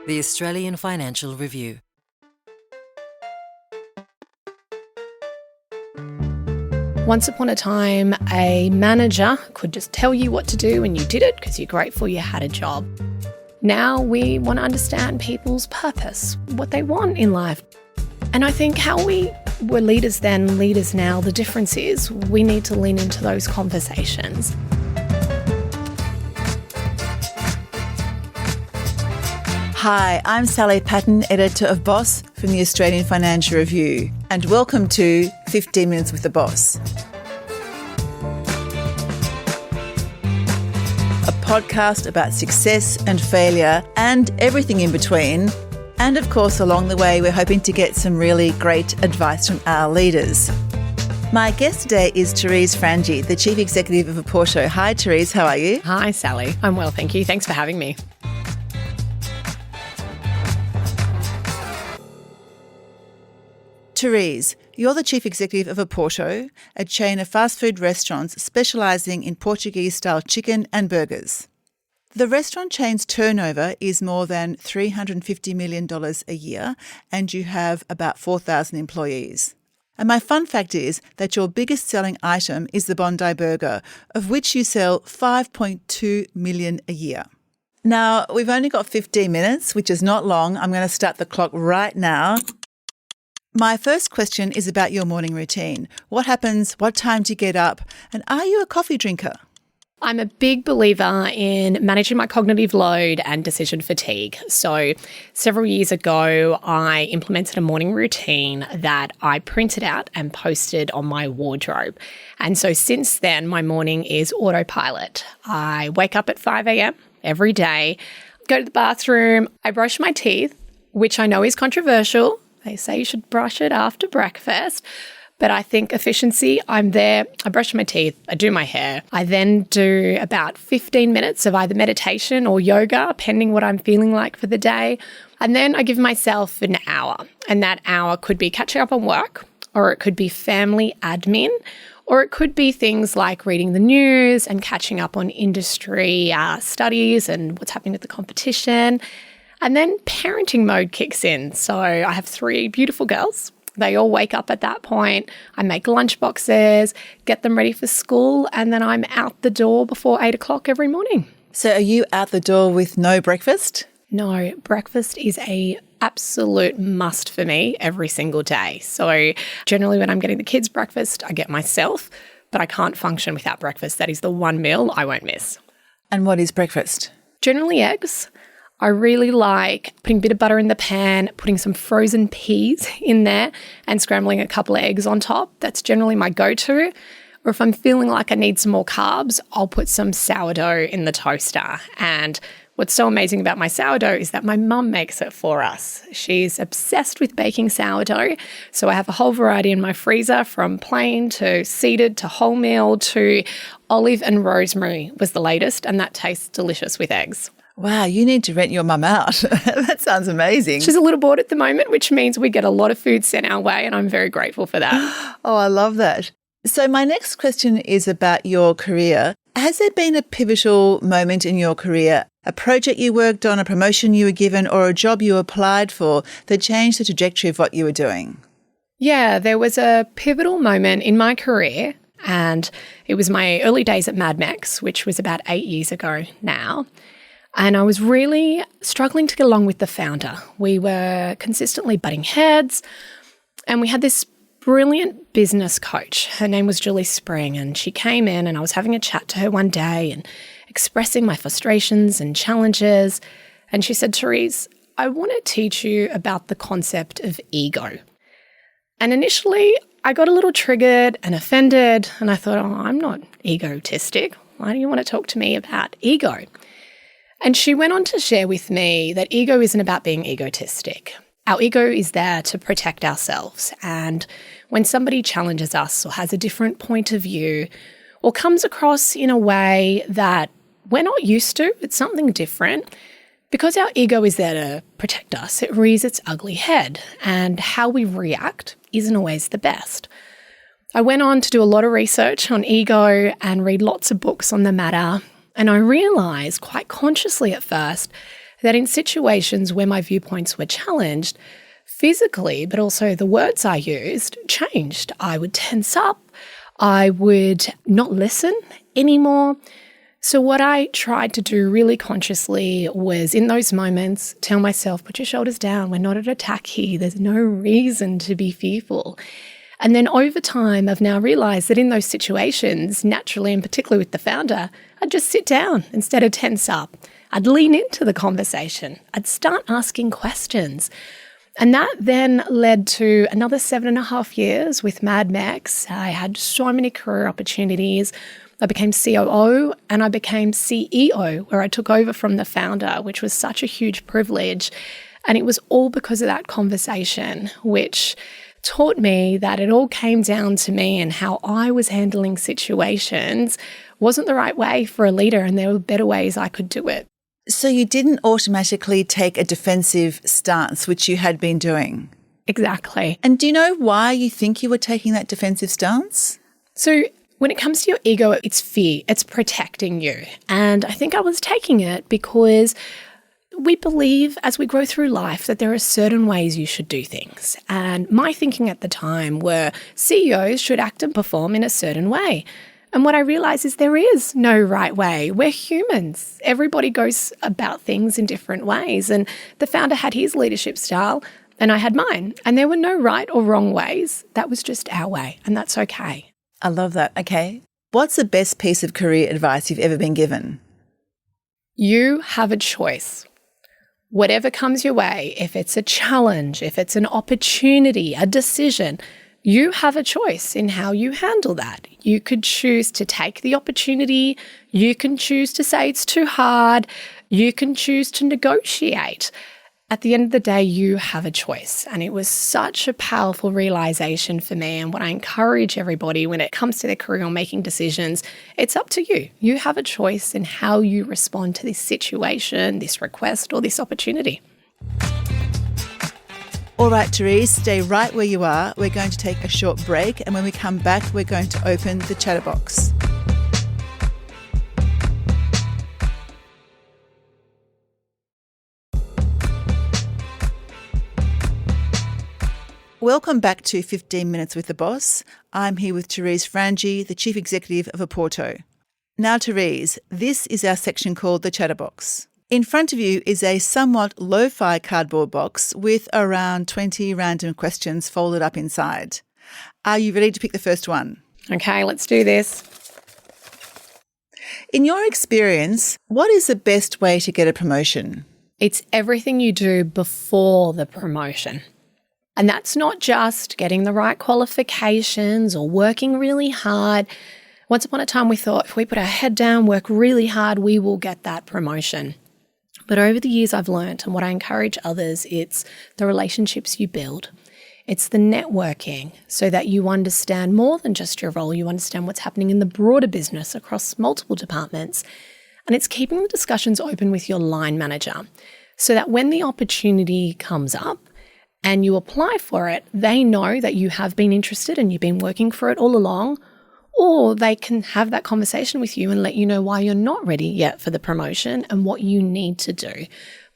The Australian Financial Review. Once upon a time, a manager could just tell you what to do and you did it because you're grateful you had a job. Now we want to understand people's purpose, what they want in life. And I think how we were leaders then, leaders now, the difference is we need to lean into those conversations. Hi, I'm Sally Patton, editor of Boss from the Australian Financial Review, and welcome to 15 Minutes with the Boss, a podcast about success and failure and everything in between. And of course, along the way, we're hoping to get some really great advice from our leaders. My guest today is Therese Frangie, the Chief Executive of Oporto. Hi, Therese, how are you? Hi, Sally. I'm well, thank you. Thanks for having me. Therese, you're the Chief Executive of Oporto, a chain of fast food restaurants specialising in Portuguese-style chicken and burgers. The restaurant chain's turnover is more than $350 million a year, and you have about 4,000 employees. And my fun fact is that your biggest selling item is the Bondi Burger, of which you sell 5.2 million a year. Now, we've only got 15 minutes, which is not long. I'm going to start the clock right now. My first question is about your morning routine. What happens? What time do you get up? And are you a coffee drinker? I'm a big believer in managing my cognitive load and decision fatigue. So several years ago, I implemented a morning routine that I printed out and posted on my wardrobe. And so since then, my morning is autopilot. I wake up at 5 a.m. every day, go to the bathroom, I brush my teeth, which I know is controversial. They say you should brush it after breakfast. But I think efficiency, I'm there, I brush my teeth, I do my hair. I then do about 15 minutes of either meditation or yoga, pending what I'm feeling like for the day. And then I give myself an hour. And that hour could be catching up on work, or it could be family admin, or it could be things like reading the news and catching up on industry studies and what's happening with the competition. And then parenting mode kicks in. So I have 3 beautiful girls. They all wake up at that point. I make lunch boxes, get them ready for school, and then I'm out the door before 8 o'clock every morning. So are you out the door with no breakfast? No, breakfast is a absolute must for me every single day. So generally when I'm getting the kids breakfast, I get myself, but I can't function without breakfast. That is the one meal I won't miss. And what is breakfast? Generally eggs. I really like putting a bit of butter in the pan, putting some frozen peas in there and scrambling a couple of eggs on top. That's generally my go-to. Or if I'm feeling like I need some more carbs, I'll put some sourdough in the toaster. And what's so amazing about my sourdough is that my mum makes it for us. She's obsessed with baking sourdough. So I have a whole variety in my freezer, from plain to seeded to wholemeal to olive and rosemary was the latest. And that tastes delicious with eggs. Wow, you need to rent your mum out. That sounds amazing. She's a little bored at the moment, which means we get a lot of food sent our way, and I'm very grateful for that. Oh, I love that. So my next question is about your career. Has there been a pivotal moment in your career, a project you worked on, a promotion you were given, or a job you applied for that changed the trajectory of what you were doing? Yeah, there was a pivotal moment in my career, and it was my early days at Mad Mex, which was about 8 years ago now. And I was really struggling to get along with the founder. We were consistently butting heads, and we had this brilliant business coach. Her name was Julie Spring, and she came in and I was having a chat to her one day and expressing my frustrations and challenges. And she said, "Therese, I want to teach you about the concept of ego." And initially I got a little triggered and offended, and I thought, oh, I'm not egotistic. Why do you want to talk to me about ego? And she went on to share with me that ego isn't about being egotistic. Our ego is there to protect ourselves. And when somebody challenges us or has a different point of view or comes across in a way that we're not used to, it's something different, because our ego is there to protect us, it rears its ugly head. And how we react isn't always the best. I went on to do a lot of research on ego and read lots of books on the matter. And I realised quite consciously at first that in situations where my viewpoints were challenged, physically, but also the words I used changed. I would tense up. I would not listen anymore. So what I tried to do really consciously was in those moments, tell myself, put your shoulders down. We're not at attack here. There's no reason to be fearful. And then over time, I've now realized that in those situations, naturally, and particularly with the founder, I'd just sit down instead of tense up. I'd lean into the conversation. I'd start asking questions. And that then led to another 7.5 years with Mad Mex. I had so many career opportunities. I became COO and I became CEO, where I took over from the founder, which was such a huge privilege. And it was all because of that conversation, which taught me that it all came down to me and how I was handling situations wasn't the right way for a leader, and there were better ways I could do it. So you didn't automatically take a defensive stance, which you had been doing? Exactly. And do you know why you think you were taking that defensive stance? So when it comes to your ego, it's fear. It's protecting you. And I think I was taking it because we believe as we grow through life that there are certain ways you should do things. And my thinking at the time were CEOs should act and perform in a certain way. And what I realized is there is no right way. We're humans. Everybody goes about things in different ways. And the founder had his leadership style and I had mine. And there were no right or wrong ways. That was just our way. And that's okay. I love that. Okay. What's the best piece of career advice you've ever been given? You have a choice. Whatever comes your way, if it's a challenge, if it's an opportunity, a decision, you have a choice in how you handle that. You could choose to take the opportunity. You can choose to say it's too hard. You can choose to negotiate. At the end of the day, you have a choice. And it was such a powerful realization for me. And what I encourage everybody when it comes to their career or making decisions, it's up to you. You have a choice in how you respond to this situation, this request, or this opportunity. All right, Therese, stay right where you are. We're going to take a short break. And when we come back, we're going to open the chatterbox. Welcome back to 15 Minutes with the Boss. I'm here with Therese Frangie, the Chief Executive of Oporto. Now, Therese, this is our section called the Chatterbox. In front of you is a somewhat lo-fi cardboard box with around 20 random questions folded up inside. Are you ready to pick the first one? Okay, let's do this. In your experience, what is the best way to get a promotion? It's everything you do before the promotion. And that's not just getting the right qualifications or working really hard. Once upon a time, we thought if we put our head down, work really hard, we will get that promotion. But over the years, I've learned, and what I encourage others, it's the relationships you build. It's the networking so that you understand more than just your role. You understand what's happening in the broader business across multiple departments. And it's keeping the discussions open with your line manager so that when the opportunity comes up, and you apply for it, they know that you have been interested and you've been working for it all along, or they can have that conversation with you and let you know why you're not ready yet for the promotion and what you need to do.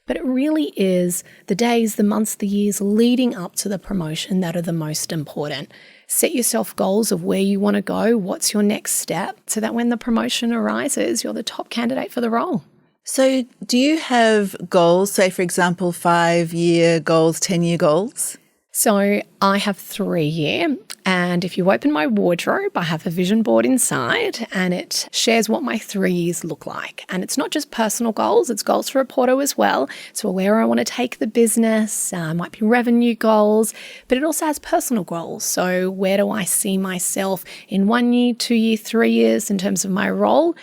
But it really is the days, the months, the years leading up to the promotion that are the most important. Set yourself goals of where you want to go, what's your next step, so that when the promotion arises, you're the top candidate for the role. So do you have goals, say, for example, 5-year goals, 10-year goals? So I have 3-year, and if you open my wardrobe, I have a vision board inside and it shares what my 3 years look like. And it's not just personal goals, it's goals for Oporto as well. So where I want to take the business, might be revenue goals, but it also has personal goals. So where do I see myself in 1 year, 2 year, 3 years in terms of my role?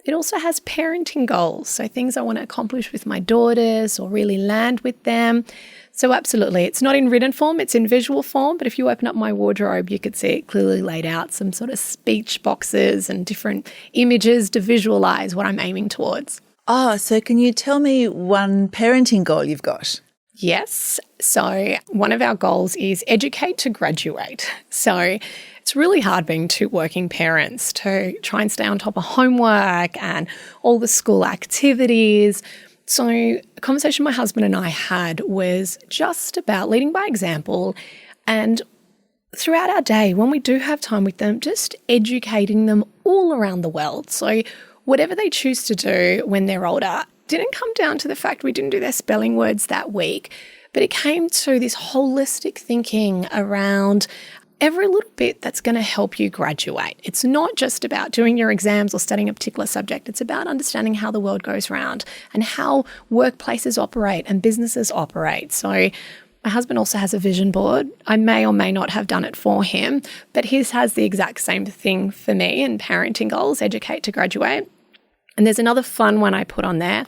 It also has parenting goals, so things I want to accomplish with my daughters or really land with them. So absolutely, it's not in written form, it's in visual form, but if you open up my wardrobe, you could see it clearly laid out, some sort of speech boxes and different images to visualize what I'm aiming towards. Oh, so can you tell me one parenting goal you've got? Yes. So one of our goals is educate to graduate. So it's really hard being two working parents to try and stay on top of homework and all the school activities. So a conversation my husband and I had was just about leading by example, and throughout our day, when we do have time with them, just educating them all around the world. So whatever they choose to do when they're older didn't come down to the fact we didn't do their spelling words that week, but it came to this holistic thinking around every little bit that's going to help you graduate. It's not just about doing your exams or studying a particular subject. It's about understanding how the world goes round and how workplaces operate and businesses operate. So my husband also has a vision board. I may or may not have done it for him, but his has the exact same thing for me in parenting goals, educate to graduate. And there's another fun one I put on there,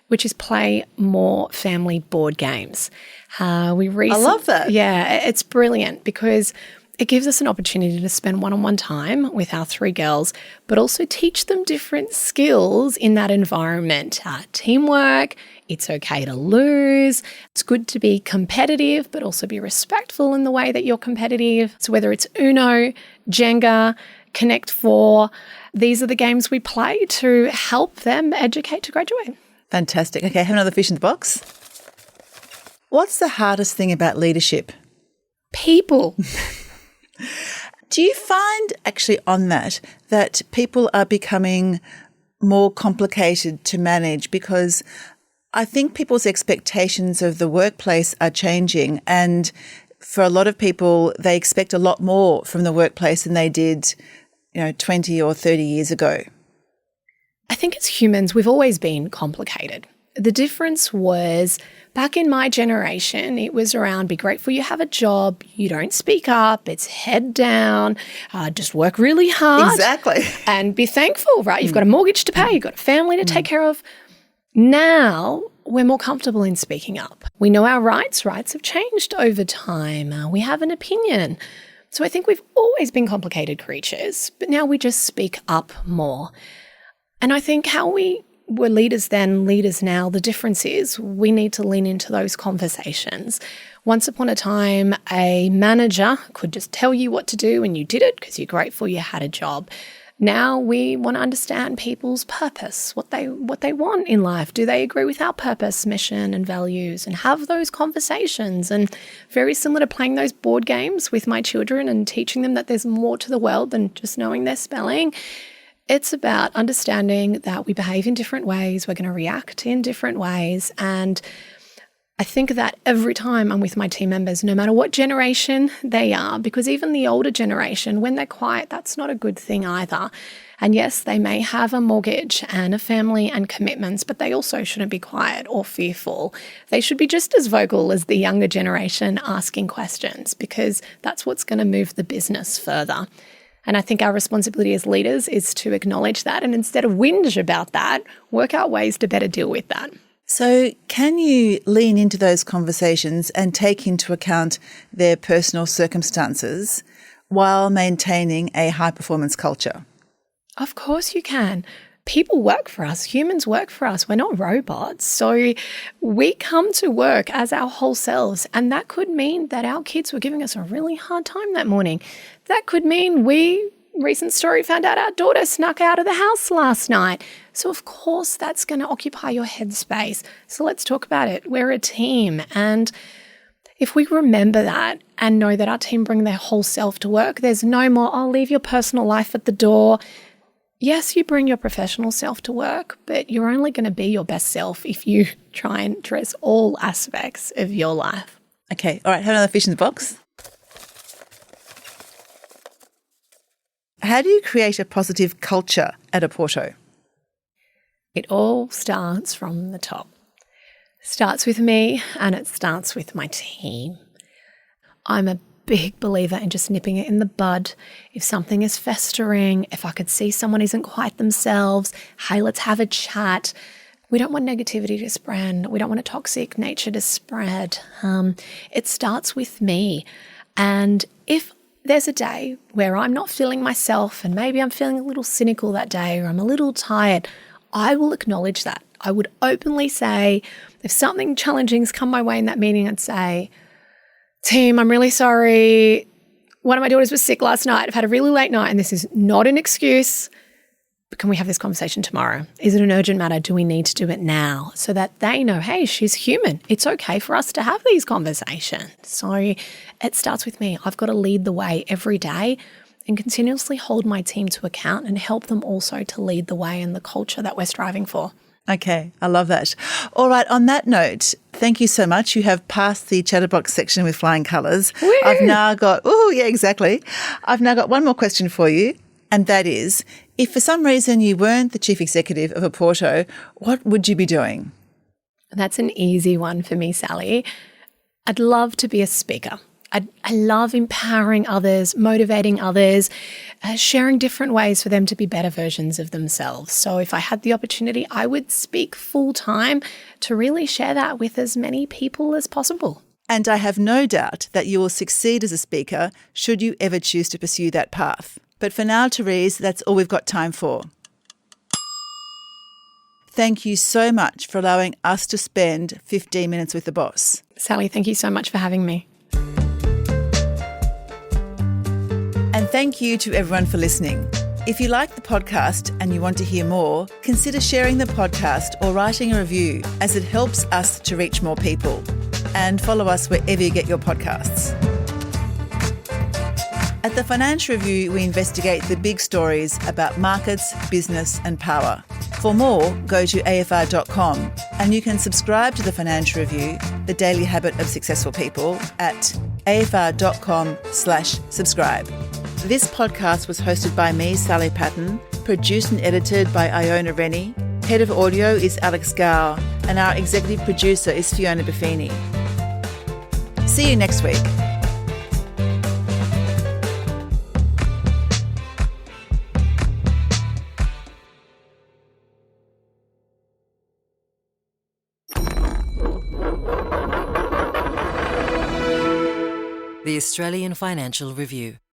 which is play more family board games. I love that. Yeah, it's brilliant because it gives us an opportunity to spend one-on-one time with our 3 girls, but also teach them different skills in that environment. Teamwork, it's okay to lose. It's good to be competitive, but also be respectful in the way that you're competitive. So whether it's Uno, Jenga, Connect 4, these are the games we play to help them educate to graduate. Fantastic. Okay, have another fish in the box. What's the hardest thing about leadership? People. Do you find actually on that people are becoming more complicated to manage? Because I think people's expectations of the workplace are changing, and for a lot of people, they expect a lot more from the workplace than they did, 20 or 30 years ago. I think as humans, we've always been complicated. The difference was back in my generation, it was around be grateful you have a job, you don't speak up, it's head down, just work really hard. Exactly. And be thankful, right? You've got a mortgage to pay, you've got a family to take care of. Now we're more comfortable in speaking up. We know our rights. Rights have changed over time. We have an opinion. So I think we've always been complicated creatures, but now we just speak up more. And I think how we were leaders then, leaders now, the difference is we need to lean into those conversations. Once upon a time, a manager could just tell you what to do and you did it because you're grateful you had a job. Now we want to understand people's purpose, what they want in life. Do they agree with our purpose, mission and values, and have those conversations? And very similar to playing those board games with my children and teaching them that there's more to the world than just knowing their spelling. It's about understanding that we behave in different ways. We're going to react in different ways. And I think that every time I'm with my team members, no matter what generation they are, because even the older generation, when they're quiet, that's not a good thing either. And yes, they may have a mortgage and a family and commitments, but they also shouldn't be quiet or fearful. They should be just as vocal as the younger generation asking questions, because that's what's going to move the business further. And I think our responsibility as leaders is to acknowledge that, and instead of whinge about that, work out ways to better deal with that. So can you lean into those conversations and take into account their personal circumstances while maintaining a high-performance culture? Of course you can. People work for us. Humans work for us. We're not robots. So we come to work as our whole selves, and that could mean that our kids were giving us a really hard time that morning. That could mean recent story, found out our daughter snuck out of the house last night. So of course that's going to occupy your headspace. So let's talk about it. We're a team. And if we remember that and know that our team bring their whole self to work, there's no more, I'll leave your personal life at the door. Yes, you bring your professional self to work, but you're only going to be your best self if you try and address all aspects of your life. Okay. All right. Have another fish in the box. How do you create a positive culture at Oporto? It all starts from the top. It starts with me and it starts with my team. I'm a big believer in just nipping it in the bud. If something is festering, if I could see someone isn't quite themselves, hey, let's have a chat. We don't want negativity to spread. We don't want a toxic nature to spread. It starts with me. And if there's a day where I'm not feeling myself and maybe I'm feeling a little cynical that day or I'm a little tired, I will acknowledge that. I would openly say, if something challenging's come my way in that meeting, I'd say, team, I'm really sorry. One of my daughters was sick last night. I've had a really late night and this is not an excuse. can we have this conversation tomorrow? Is it an urgent matter? Do we need to do it now? So that they know, hey, she's human. It's okay for us to have these conversations. So it starts with me. I've got to lead the way every day and continuously hold my team to account and help them also to lead the way in the culture that we're striving for. Okay, I love that. All right, on that note, thank you so much. You have passed the chatterbox section with flying colours. I've now got one more question for you, and that is, if for some reason you weren't the chief executive of Oporto, what would you be doing? That's an easy one for me, Sally. I'd love to be a speaker. I love empowering others, motivating others, sharing different ways for them to be better versions of themselves. So if I had the opportunity, I would speak full time to really share that with as many people as possible. And I have no doubt that you will succeed as a speaker should you ever choose to pursue that path. But for now, Therese, that's all we've got time for. Thank you so much for allowing us to spend 15 minutes with the boss. Sally, thank you so much for having me. And thank you to everyone for listening. If you like the podcast and you want to hear more, consider sharing the podcast or writing a review, as it helps us to reach more people. And follow us wherever you get your podcasts. At the Financial Review, we investigate the big stories about markets, business and power. For more, go to afr.com, and you can subscribe to the Financial Review, the daily habit of successful people, at afr.com/subscribe. This podcast was hosted by me, Sally Patton, produced and edited by Iona Rennie. Head of audio is Alex Gow, and our executive producer is Fiona Buffini. See you next week. The Australian Financial Review.